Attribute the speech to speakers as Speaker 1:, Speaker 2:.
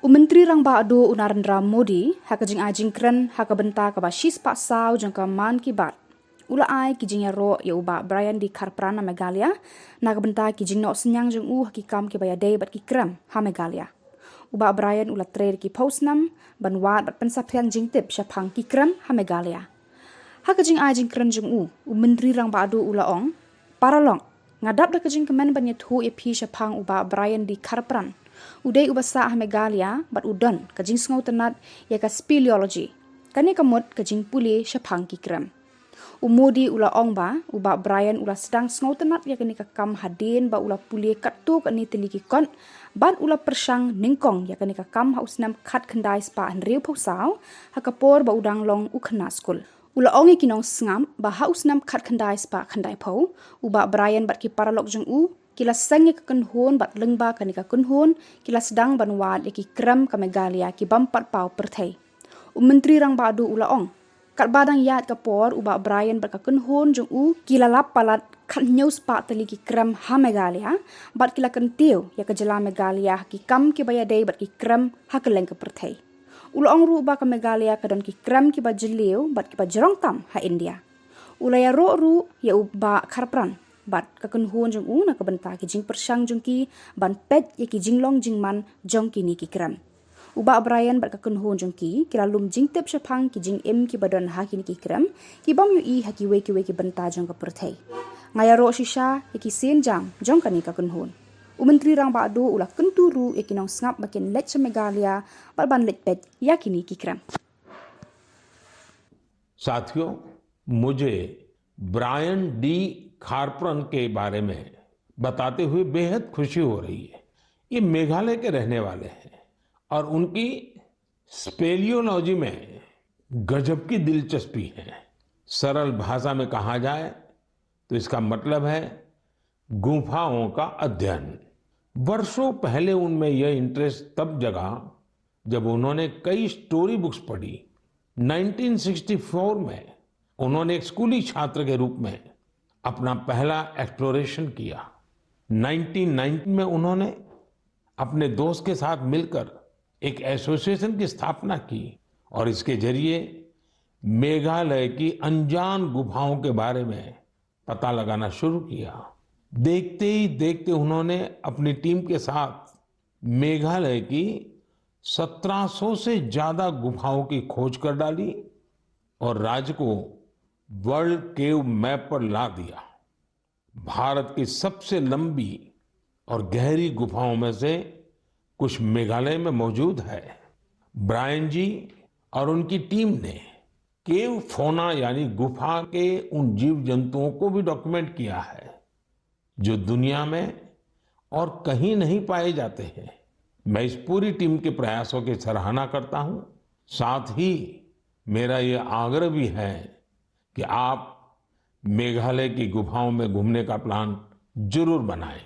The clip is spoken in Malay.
Speaker 1: Menteri Rang Baadu Narendra Modi hakajing ajing kren hakabenta ka basis pak sau jangka man kibat. Ula ai kijing ya ro ya uba Brian di Karprana Megalia nakabenta kijing no senyang jeng hakikam ki bayade bat ki kram ha Megalia. Uba Brian ula trade ki postnam banwat bat pensapian jing tip syapang ki kram ha Megalia. Hakajing ajing kren jeng Menteri Rang Baadu ula ong paralong ngadap da kajing kemen banyet hu epi syapang uba Brian di Karpran. Udai ubasa Megalia bat udon kajing sngau tenat ya ka speleology. Kani kamut kajing puli syapang ki kram. Umudi ula ong ba uba Brian ula sedang sngau tenat ya kani kakam hadin ba ula puli katu kani teliki kon ban ula persang ningkong ya kani kakam hausnam khat khandai spa hanriu phosau hakapor ba udang long ukhna school. Ula ongi kinong sngam ba hausnam khat khandai spa khandai pho uba Brian bat ki paralok jeng kila sengi kekenhun bat lengba kani kekenhun kila sedang banwat ki kram ka Megalia ki bampat pau perthai. Menteri Rang Baadu ula ong kat badang yat kapor uba Brian bat kekenhun jeng kila lap palat khat news pa tali ki kram ha Megalia bat kila kentiu ya ke jela Megalia ki kam ki bayadai bat ki kram ha keleng ke perthai. Ula ong ru ba ka Megalia kadon ki kram ki ba jeliu bat ki ba jerong tam ha India. Ula ya ru ya uba Karpran bat kakenhuan jeng na kabenta ki jing persang jeng ki ban pet ye ki jinglong jing man jong ki ni ki kram. Uba Brian bat kakenhuan jeng ki kila lum jing tep syapang ki jing ki badon ha ki ni ki kram ki bam yu ha ki we ki benta jong ka perthai. Ngaya ro shisha ye ki sen jam jong kani kakenhuan. Menteri Rang Baadu ula kenturu ye ki nong ngap makin lech Megalia bat ban lech pet ya ki ni ki kram.
Speaker 2: साथियों, मुझे Brian D Kharpran के बारे में बताते हुए बेहद खुशी हो रही है। ये मेघालय के रहने वाले हैं और उनकी स्पेलियोलॉजी में गजब की दिलचस्पी है। सरल भाषा में कहा जाए तो इसका मतलब है गुफाओं का अध्ययन। वर्षों पहले उनमें यह इंटरेस्ट तब जगा जब उन्होंने कई स्टोरी बुक्स पढ़ी। 1964 में उन्होंने एक स्कूली छात्र के रूप में अपना पहला एक्सप्लोरेशन किया। 1990 में उन्होंने अपने दोस्त के साथ मिलकर एक एसोसिएशन की स्थापना की और इसके जरिए मेघालय की अनजान गुफाओं के बारे में पता लगाना शुरू किया। देखते ही देखते उन्होंने अपनी टीम के साथ मेघालय की 1700 से ज्यादा गुफाओं की खोज कर डाली और राज्य को वर्ल्ड केव मैप पर ला दिया। भारत की सबसे लंबी और गहरी गुफाओं में से कुछ मेघालय में मौजूद है। ब्रायन जी और उनकी टीम ने केव फौना यानी गुफा के उन जीव जंतुओं को भी डॉक्यूमेंट किया है जो दुनिया में और कहीं नहीं पाए जाते हैं। मैं इस पूरी टीम के प्रयासों की सराहना करता हूं। साथ ही मेरा ये आग्रह भी है कि आप मेघालय की गुफाओं में घूमने का प्लान जरूर बनाएं।